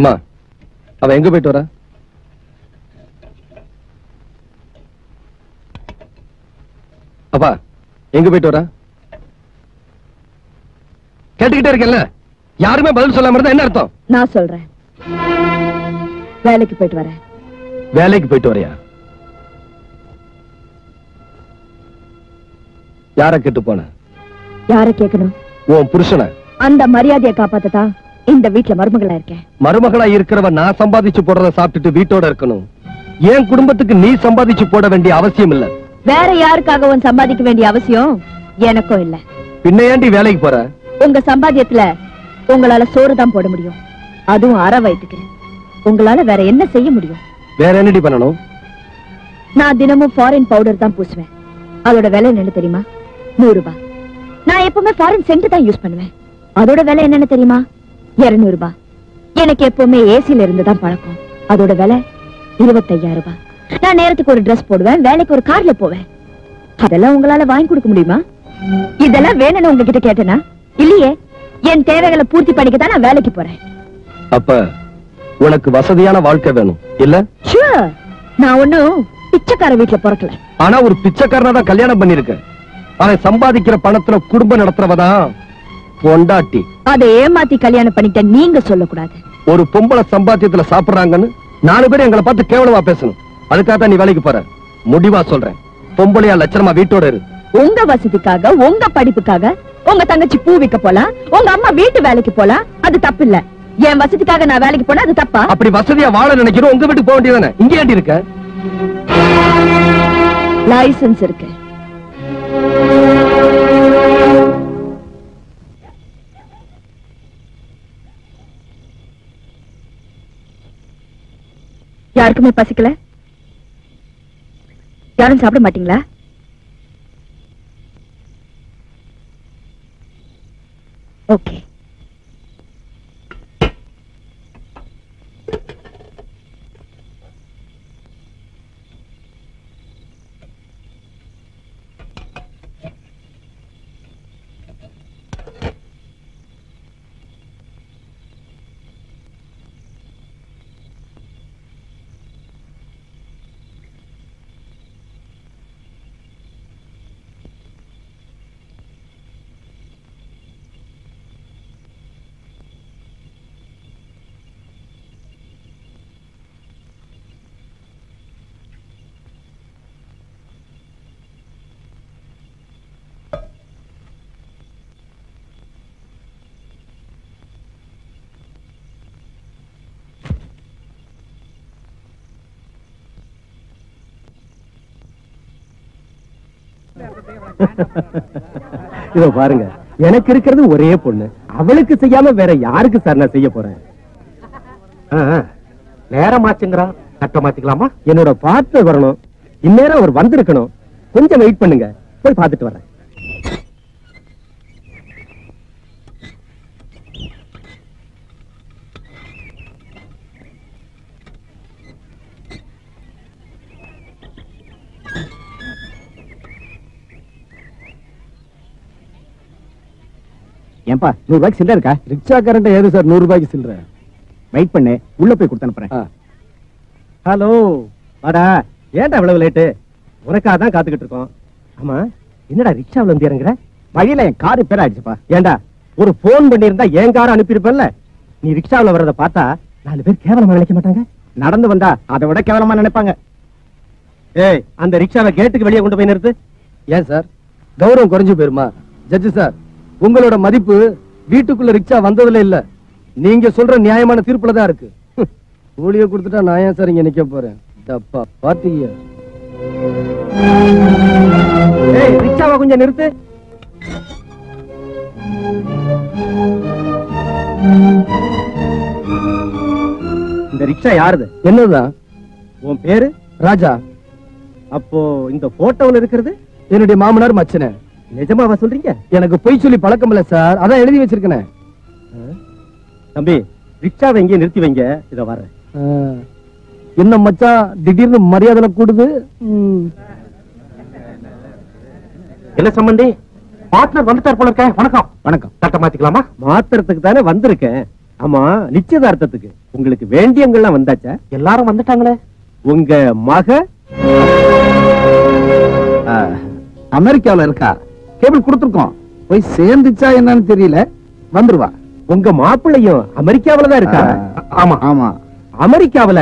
அம்மா, அவ எங்க போயிட்டு வர? அப்பா, எங்க போயிட்டு வர? கேட்டுக்கிட்டே இருக்கேன்ல, யாருமே பதில் சொல்லாம இருந்தா என்ன அர்த்தம்? நான் சொல்றேன், வேலைக்கு போயிட்டு வரேன். வேலைக்கு போயிட்டு வரையா? யார கேட்டு போன? யார கேட்கணும்? உன் புருஷனை. அந்த மரியாதையை காப்பாத்ததான் இந்த வீட்டுல மருமகளா இருக்கேன். மருமகளா இருக்கிறவ நான் சம்பாதிச்சு போடுறத சாப்பிட்டுட்டு வீட்டோட இருக்கணும். என் குடும்பத்துக்கு நீ சம்பாதிச்சு போட வேண்டிய அவசியம் இல்ல. வேற யாருக்காகவும் சம்பாதிக்க வேண்டிய அவசியம் எனக்கும் இல்ல. பின்ன ஏண்டி வேலைக்கு போற? உங்க சம்பாத்தியத்துல உங்களால சோறு தான் போட முடியும், அதுவும் அரை வயிற்றுக்கு. உங்களால வேற என்ன செய்ய முடியும்? வேற என்னடி பண்ணணும்? நான் தினமும் ஃபாரின் பவுடர் தான் பூசுவேன். அதோட விலை என்ன தெரியுமா? 100 ரூபாய். நான் எப்பவுமே ஃபாரின் சென்ட் தான் யூஸ் பண்ணுவேன். அதோட விலை என்னன்னு தெரியுமா? 200 ரூபாய். எனக்கு எப்பவுமே ஏசில இருந்து தான் பழக்கம். அதோட விலை 25,000 ரூபாய். நான் நேரத்துக்கு ஒரு டிரெஸ் போடுவேன், வேலைக்கு ஒரு கார்ல போவேன். அதெல்லாம் உங்களால வாங்கி கொடுக்க முடியுமா? இதெல்லாம் வேணும்னு உங்ககிட்ட கேட்டேனா? இல்லையே. என் தேவைகளை பூர்த்தி பண்ணிக்கதான் நான் வேலைக்கு போறேன். அப்ப உனக்கு வசதியான வாழ்க்கை வேணும் இல்ல? ஷூர். நான் ஒண்ணும் பிச்சைக்கார வீட்டுல பிறக்கல. ஆனா ஒரு பிச்சைக்காரனா தான் கல்யாணம் பண்ணிருக்க. அவன் சம்பாதிக்கிற பணத்துல குடும்பம் நடத்துறவதான் பொண்டாட்டி. அதை ஏமாத்தி கல்யாணம் பண்ணிட்ட நீங்க சொல்லக்கூடாது. ஒரு பொம்பளை சம்பாத்தியத்துல சாப்பிடுறாங்கன்னு 4 பேர் எங்களை பார்த்து கேவலமா பேசணும். அதுக்காக தான் நீ வேலைக்கு போற. முடிவா சொல்றேன், பொம்பளையா லட்சணமா வீட்டோட இரு. உங்க வசதிக்காக, உங்க படிப்புக்காக உங்க தங்கச்சி பூ விற்க போலாம், உங்க அம்மா வீட்டு வேலைக்கு போலாம், அது தப்பு இல்ல. என் வசதிக்காக நான் வேலைக்கு போனா அது தப்பா? அப்படி வசதியா வாழ நினைக்கிறோம், உங்க வீட்டுக்கு போக வேண்டியதானே. இங்கே ஏண்டி இருக்க? லைசன்ஸ் இருக்கு. யாருக்குமே பசிக்கல? யாரும் சாப்பிட மாட்டீங்களா? ஓகே. இதோ பாருங்க, எனக்கு இருக்கிறது ஒரே பொண்ணு. அவளுக்கு செய்யாம வேற யாருக்கு சார் நான் செய்ய போறேன்? நேரமாச்சுங்கிறா, கட்ட மாத்திக்கலாமா? என்னோட பார்ட்னர் வரணும். இந்நேரம் அவர் வந்திருக்கணும். கொஞ்சம் வெயிட் பண்ணுங்க, போய் பார்த்துட்டு வரேன். ஏன்பா 100 ரூபாய்க்கு சில்லறை இருக்கா? ரிக்ஷா கரண்ட் ஏது சார் 100 ரூபாய்க்கு சில்லறை? வெயிட் பண்ணு, உள்ள போய் கொடுத்து அனுப்புறேன். ஹலோ, வாடா. ஏன்டா இவ்வளவு லேட்டு? உனக்காக தான் காத்துக்கிட்டு இருக்கோம். ஆமா, என்னடா ரிக்ஷாவில் வந்து இறங்குற? வழியில என் கார் ரிப்பேர் ஆயிடுச்சுப்பா. ஏண்டா ஒரு போன் பண்ணியிருந்தா என் காரை அனுப்பியிருப்பல்ல. நீ ரிக்ஷாவில் வர்றதை பார்த்தா 4 பேர் கேவலமா நினைக்க மாட்டாங்க? நடந்து வந்தா அதை விட கேவலமா நினைப்பாங்க. ஏய், அந்த ரிக்ஷாவை கேட்டுக்கு வெளியே கொண்டு போய் நிறுத்து. ஏன் சார், கௌரவம் குறைஞ்சு போயிருமா? ஜட்ஜு சார், உங்களோட மதிப்பு வீட்டுக்குள்ள ரிக்ஷா வந்ததுல இல்ல, நீங்க சொல்ற நியாயமான தீர்ப்புல தான் இருக்கு. கூலிய கொடுத்துட்டா நான் ஏன் சார் இங்க நிக்க போறேன்? தப்பா பாத்தீங்க. ஏய், ரிக்ஷாவை கொஞ்சம் நிறுத்து. இந்த ரிக்ஷா யாருது? என்னதான்? உன் பேரு? ராஜா. அப்போ இந்த போட்டோல இருக்கிறது என்னுடைய மாமனார் மச்சன. நிஜமாவா சொல்றீங்க? எனக்கு பொய் சொல்லி பழக்கம் இல்ல சார், அதான் எழுதி வச்சிருக்கேன். தம்பி, ரிக்ஷாவை எங்கே நிறுத்தி வைங்க, இத வர. என்ன மச்சான் திடீர்னு மரியாதை கூடுது? என்ன சம்பந்தி, பார்ட்னர் வந்துட்டார் போல இருக்க. வணக்கம். வணக்கம். சட்ட மாத்திக்கலாமா? மாத்திரத்துக்கு தானே வந்திருக்கேன். ஆமா, நிச்சயதார்த்தத்துக்கு உங்களுக்கு வேண்டியவங்கெல்லாம் வந்தாச்சா? எல்லாரும் வந்துட்டாங்களே. உங்க மக அமெரிக்காவில இருக்கா. கேபிள் கொடுத்துருக்கோம். போய் சேர்ந்துச்சா என்னன்னு தெரியல. வந்துருவா. உங்க மாப்பிள்ளையும் அமெரிக்காவில தான் இருக்கா? ஆமா ஆமா. அமெரிக்காவில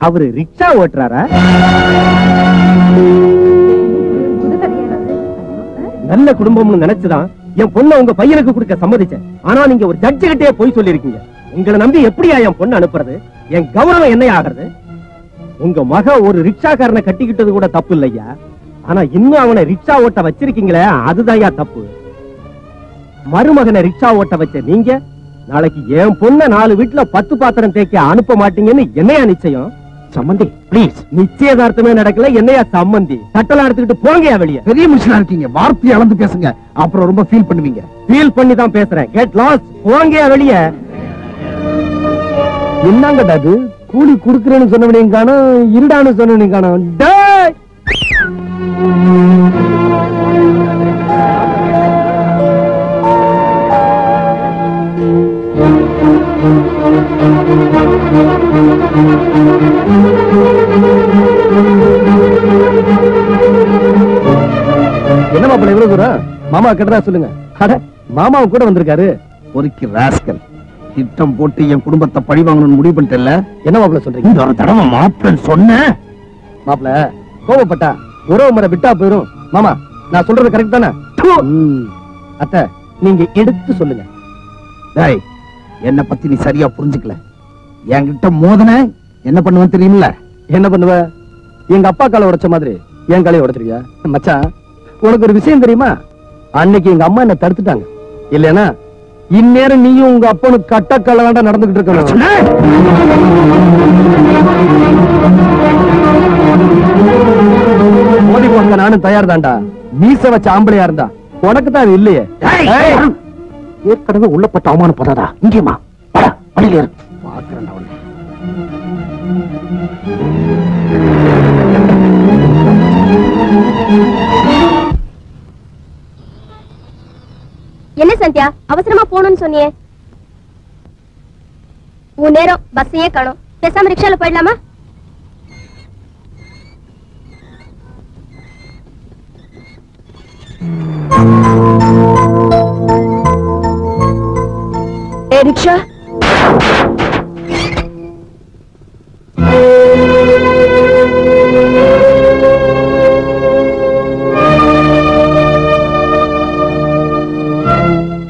அவரு ரிக்ஷா ஓட்டுறாரா? நல்ல குடும்பம்னு நினைச்சுதான் என் பொண்ணை உங்க பையனுக்கு கொடுக்க சம்மதிச்சேன். ஆனா நீங்க ஒரு ஜட்ஜு கிட்டே போய் சொல்லிருக்கீங்க. உங்களை நம்பி எப்படியா என் பொண்ணு அனுப்புறது? என் கௌரவம் என்ன ஆகிறது? உங்க மக ஒரு ரிக்ஷாக்காரனை கட்டிக்கிட்டது கூட தப்பு இல்லையா? ஆனா இன்னும் அவனை ரிக்ஷா ஓட்ட வச்சிருக்கீங்களே, அதுதான்யா தப்பு. மருமகனை ரிக்ஷா ஓட்ட வச்ச நீங்க நாளைக்கு என் பொண்ண 4 வீட்டுல 10 பாத்திரம் தேய்க்க அனுப்ப மாட்டீங்கன்னு என்னையா நிச்சயம்? சம்பந்தி ப்ளீஸ். நிச்சயதார்த்தமே நடக்கல, என்னையா சம்மந்தி? தட்டலாம் எடுத்துக்கிட்டு போங்கயா வெளியே. பெரிய மனுஷனா இருக்கீங்க, வார்த்தையை அளந்து பேசுங்க, அப்புறம் ரொம்ப ஃபீல் பண்ணுவீங்க. ஃபீல் பண்ணி தான் பேசுறேன். Get lost. போங்கயா வெளியே. என்னங்கடா அது? கூலி குடுக்கறேன்னு சொன்னவனையும் காணோம், இருடான்னு சொன்னவனையும் காணோம். டேய், என்ன மாப்பிள்ள இவ்வளவு தூரம்? மாமா கிட்டதா சொல்லுங்க. அட, மாமாவும் கூட வந்திருக்காரு. பொறுக்கி ராஸ்கல். திட்டம் போட்டு என் குடும்பத்தை பழி வாங்கணும்னு முடிவு பண்ணிட்டல. என்ன மாப்பிள்ள சொல்றீங்க? இந்த ஒரு தடவை மாப்பிள்ளன்னு சொன்னேன். மாப்பிள்ள கோபப்பட்டா உறவு முறை விட்டா போயிரும். மாமா, நான் சொல்றது கரெக்ட் தானே? அத்தை, நீங்க எடுத்து சொல்லுங்க. டேய், என்ன பத்தி நீ சரியா புரிஞ்சுக்கல. என்கிட்ட மோதன என்ன பண்ணுவேன் தெரியுமில்ல? என்ன பண்ணுவ? எங்க அப்பா காலை உடைச்ச மாதிரி என் காலையை உடைச்சிருக்கியா? மச்சான், உனக்கு ஒரு விஷயம் தெரியுமா? அன்னைக்கு எங்க அம்மா என்ன தடுத்துட்டாங்க. இல்லையா இந்நேரம் நீயும் உங்க அப்பனுக்கு கட்டக்கல்லாண்டா நடந்துகிட்டு இருக்கணும். மோதி போங்க, நானும் தயார் தான்டா. மீச வச்ச ஆம்பளையா இருந்தா உனக்கு தான் இல்லையே. ஏற்கனவே உள்ளப்பட்ட அவமானப்படாதா? இங்கேமா வழியில பாக்குறேன் அவளை. என்ன சந்தியா, அவசரமா போகணும்னு சொன்னியே? உன் நேரம் பஸ்ஸையே காணோம். பேசாம ரிக்ஷால போயிடலாமா? ரிக்ஷா,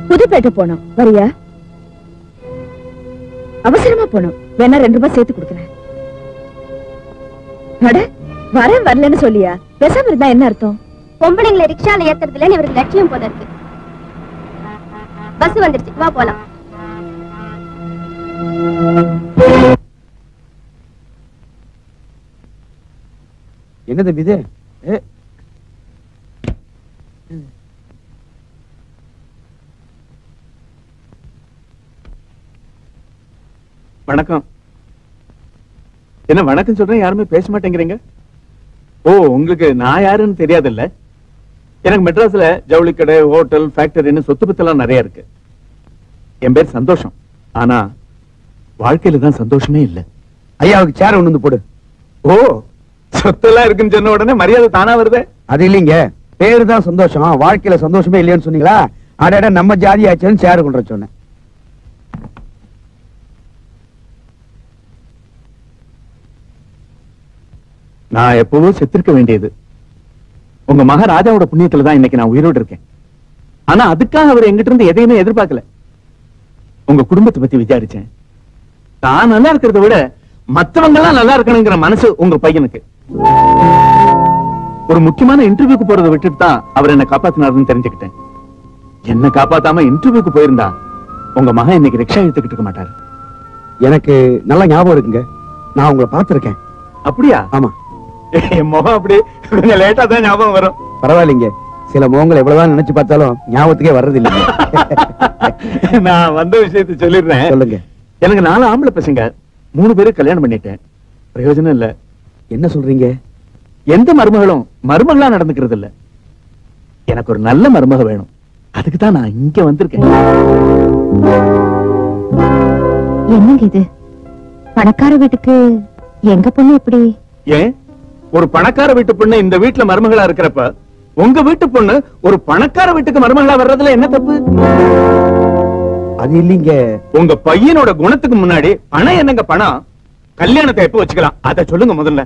புதுப்பேட்டை போனோம். வரியா? அவசரமா போனோம். வேணா 2 ரூபாய் சேர்த்து கொடுக்குறேன். வரேன் வரலன்னு சொல்லியா? பேசாம இருந்தா என்ன அர்த்தம்? பொம்பளைங்களை ரிக்ஷால ஏத்துறதுல இவருக்கு லட்சியம் போல இருக்கு. பஸ் வந்துருச்சு, வா போலாம். என்ன தம்பி இது? வணக்கம். என்ன வணக்கம் சொல்றேன், யாருமே பேச மாட்டேங்கிறீங்க? ஓ, உங்களுக்கு நான் யாருன்னு தெரியாதுல்ல? எனக்கு மெட்ராஸ்ல ஜவுளி கடை, ஹோட்டல், ஃபேக்டரின்னு சொத்து பத்தெல்லாம் நிறைய இருக்கு. என் பேர் சந்தோஷம். ஆனா வாழ்க்கையில தான் சந்தோஷமே இல்ல. ஐயாவுக்கு சேர் ஒண்ணு வந்து போடு. ஓ, சொத்தெல்லாம் இருக்குன்னு சொன்ன உடனே மரியாதை தானா வருது? அது இல்லைங்க, பேரு தான் சந்தோஷம், வாழ்க்கையில சந்தோஷமே இல்லையான்னு சொன்னீங்களா? அட நம்ம ஜாதி ஆச்சுன்னு சேர் கொண்டு வர சொன்னேன். நான் எப்பவோ செத்திருக்க வேண்டியது. உங்க மக ராஜாவோட புண்ணியத்துல தான் இன்னைக்கு நான் உயிரோடு இருக்கேன். ஆனா அதுக்காக அவர் எங்கிட்ட இருந்து எதையுமே எதிர்பார்க்கல. உங்க குடும்பத்தை பத்தி விசாரிச்சேன். தான் நல்லா இருக்கிறத விட மத்தவங்க எல்லாம் நல்லா இருக்கணுங்கிற மனசு உங்க பையனுக்கு. ஒரு முக்கியமான இன்டர்வியூக்கு போறதை விட்டுட்டு தான் அவர் என்ன காப்பாத்தினாருன்னு தெரிஞ்சுக்கிட்டேன். என்ன காப்பாத்தாம இன்டர்வியூக்கு போயிருந்தா உங்க மகன் இன்னைக்கு ரிக்ஷா எடுத்துக்கிட்டு இருக்க மாட்டாரு. எனக்கு நல்ல ஞாபகம் இருக்குங்க, நான் உங்களை பார்த்திருக்கேன். அப்படியா? ஆமா. என் முகம் அப்படி கொஞ்சம் லேட்டா தான் ஞாபகம் வரும். பரவாயில்லைங்க, சில முகங்களை எவ்வளவுதான் நினைச்சு பார்த்தாலும் ஞாபகத்துக்கே வர்றது இல்லைங்க. நான் வந்த விஷயத்தை சொல்லிடுறேன். சொல்லுங்க. எனக்கு 4 ஆம்பளை பசங்க, 3 பேரு கல்யாணம் பண்ணிட்டேன். பிரயோஜனம் இல்ல. என்ன சொல்றீங்க? எந்த மருமகளும் மருமகளா நடந்துக்கிறது இல்ல. எனக்கு ஒரு நல்ல மருமக வேணும். அதுக்கு தான் நான் இங்க வந்திருக்கேன். என்னங்க இது பணக்கார வீட்டுக்கு எங்க பொண்ணு எப்படி? ஏன் ஒரு பணக்கார வீட்டு பொண்ணு இந்த வீட்டுல மருமகளா இருக்கிறப்ப உங்க வீட்டு பொண்ணு ஒரு பணக்கார வீட்டுக்கு மருமகளா வர்றதுல என்ன தப்பு? அது இல்லீங்க. உங்க பையனோட குணத்துக்கு முன்னாடி பணம் என்னங்க பணம்? கல்யாணத்தை எப்ப வச்சுக்கலாம் அத சொல்லுங்க முதல்ல.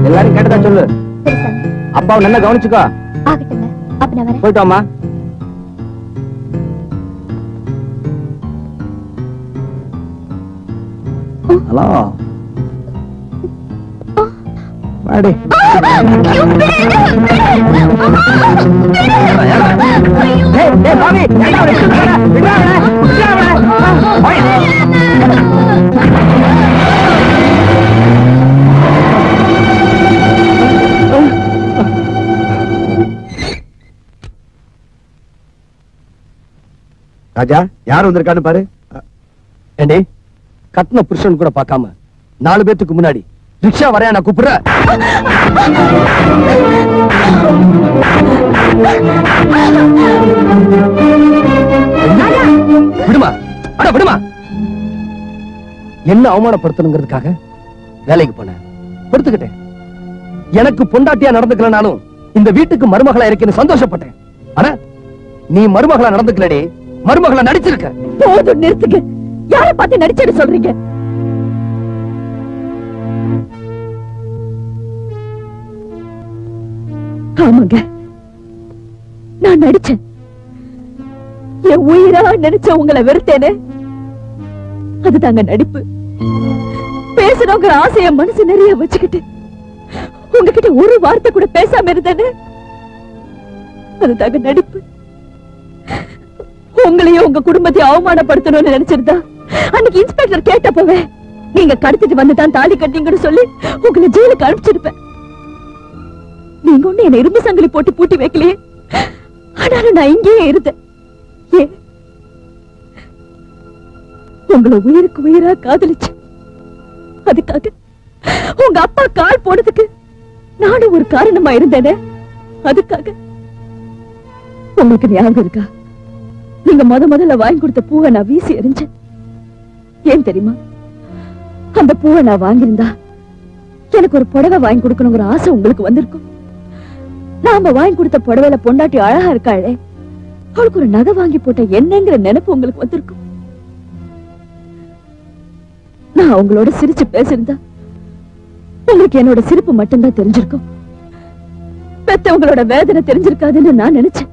எல்லாரும் கேட்டதா சொல்லு. சரி சார். அப்பாவை நல்லா கவனிச்சுக்கோ. ஆகட்டுங்க. அப்ப நான் வரேன். போயிட்டோமா? ஹலோ வாடி. ராஜா யார் வந்திருக்கான்னு பாரு. ஏண்டி கட்டின புருஷன் கூட பார்க்காம 4 பேத்துக்கு முன்னாடி ரிக்ஷா வரையா நான் கூப்பிடுறேன். விடுமா அட விடுமா. என்ன அவமானப்படுத்தணுங்கிறதுக்காக வேலைக்கு போனேன், பொறுத்துக்கிட்டேன். எனக்கு பொண்டாட்டியா நடந்துக்கலனாலும் இந்த வீட்டுக்கு மருமகளா இருக்கேன்னு சந்தோஷப்பட்டேன். ஆனா நீ மருமகளா நடந்துக்கலடி, மருமகளா நடிச்சிருக்க. போதும் நிறுத்துங்க. யாரை பார்த்து நடிச்சேன்னு சொல்றீங்க? ஆமாங்க, நான் நடிச்சேன். என் உயிரா நினைச்ச உங்களை வெறுத்தேனே, அதுதாங்க நடிப்பு. பேசணுங்க ஆசைய மனசு நிறைய வச்சுக்கிட்டு உங்ககிட்ட ஒரு வார்த்தை கூட பேசாம இருந்தேனே, அதுதாங்க நடிப்பு. உங்களையும் உங்க குடும்பத்தை அவமானப்படுத்தணும்னு நினைச்சிருந்தா அன்னைக்கு இன்ஸ்பெக்டர் கேட்டப்பவே நீங்க கடத்திட்டு வந்துட்டான் தாலி கட்டிங்கன்னு சொல்லி உங்களை ஜெயிலுக்கு அனுப்பிச்சிருப்பேன். நீங்க ஒண்ணு என்ன இரும்பு சங்கிலி போட்டு பூட்டி வைக்கலையே, ஆனாலும் நான் இங்கேயே இருந்தேன். ஏன்? உங்களை உயிருக்கு உயிரா காதலிச்சு அதுக்காக உங்க அப்பா கால் போனதுக்கு நானும் ஒரு காரணமா இருந்தேனே, அதுக்காக. உங்களுக்கு ஞாபகம் இருக்கா? நீங்க முதல்ல வாங்கி கொடுத்த பூவை நான் வீசி எறிஞ்சேன். ஏன் தெரியுமா? அந்த பூவை நான் வாங்கியிருந்தா எனக்கு ஒரு புடவை வாங்கி கொடுக்கணுங்கிற ஆசை உங்களுக்கு வந்திருக்கும். நாம வாங்கி கொடுத்த புடவையில பொண்டாட்டி அழகா இருக்காளே, அவளுக்கு ஒரு நகை வாங்கி போட்ட என்னங்கிற நினைப்பு உங்களுக்கு வந்திருக்கும். நான் அவங்களோட சிரிச்சு பேசியிருந்தா உங்களுக்கு என்னோட சிரிப்பு மட்டும்தான் தெரிஞ்சிருக்கும். பெத்தவங்களோட வேதனை தெரிஞ்சிருக்காதுன்னு நான் நினைச்சேன்.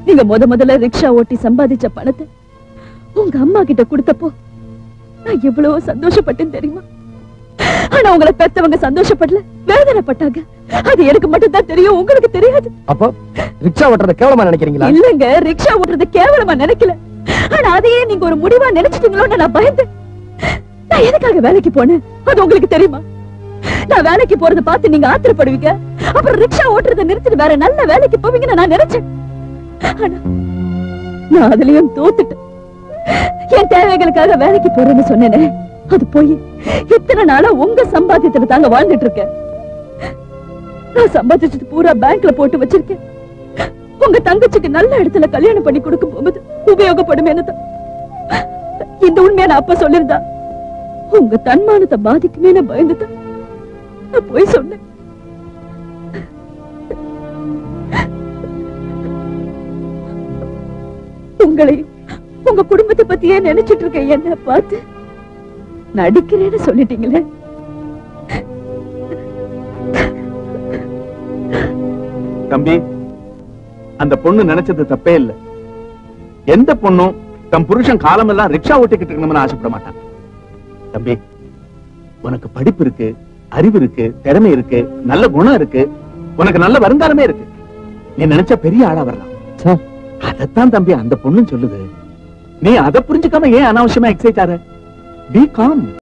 நீங்க முதல்ல ரிக்ஷா ஓட்டி சம்பாதிச்ச பணத்தை உங்க அம்மா கிட்ட கொடுத்தப்போ நான் எவ்வளவு சந்தோஷப்பட்டேன் தெரியுமா? ஆனா உங்களை பெத்தவங்க சந்தோஷப்படல, வேதனைப்பட்டாங்க. அது எனக்கு மட்டும் தான் தெரியும், உங்களுக்கு தெரியாது. அப்போ ரிக்ஷா ஓட்டுறத கேவலமா நினைக்கிறீங்களா? இல்லங்க, ரிக்ஷா ஓட்டுறது கேவலமா நினைக்கல. ஆனா அதையே நீங்க ஒரு முடிவா நினைச்சிட்டீங்களோன்னு நான் பயந்தேன். நான் எதுக்காக வேலைக்கு போனேன் அது உங்களுக்கு தெரியுமா? நான் வேலைக்கு போறதை பார்த்து நீங்க ஆத்திரப்படுவீங்க, அப்புறம் ரிக்ஷா ஓட்டுறதை நிறுத்திட்டு வேற நல்ல வேலைக்கு போவீங்கன்னு நான் நினைச்சேன். ஆனா நான் அதுலயும் தோத்துட்டேன். என் தேவைகளுக்காக வேலைக்கு போறேன்னு சொன்னேனே, அது போய் இத்தனை நாளா உங்க சம்பாத்தியத்துல தாங்க வாழ்ந்துட்டு இருக்கேன். நான் சம்பாதிச்சது பூரா பேங்க்ல போட்டு வச்சிருக்கேன். உங்க தங்கச்சிக்கு நல்ல இடத்துல கல்யாணம் பண்ணி கொடுக்கும் போது உபயோகப்படுமேன்னு தான். இந்த உண்மையை நான் அப்ப சொல்லிருந்தா உங்க தன்மானத்தை பாதிக்குமே பயந்துதான் நான் போய் சொன்னேன். உங்களையும் உங்க குடும்பத்தை பத்தியே நினைச்சிட்டு இருக்க என்ன பார்த்து நடிக்கிறேன்னு சொல்லிட்டீங்களே. தம்பி, அந்த பொண்ணு நினைச்சது தப்பே இல்ல. எந்த பொண்ணும் தம் புருஷன் காலமெல்லாம் ரிக்ஷா ஓட்டிக்கிட்டு இருக்கணும்னு ஆசைப்பட மாட்டான். தம்பி, உனக்கு படிப்பு இருக்கு, அறிவு இருக்கு, திறமை இருக்கு, நல்ல குணம் இருக்கு, உனக்கு நல்ல வருங்காலமே இருக்கு. நீ நினைச்ச பெரிய ஆளா வரலாம் சார். அதத்தான் தம்பி அந்த பொண்ணு சொல்லுது. நீ அதை புரிஞ்சுக்காம ஏன் அனாவசியமா எக்ஸைட் ஆற? B com.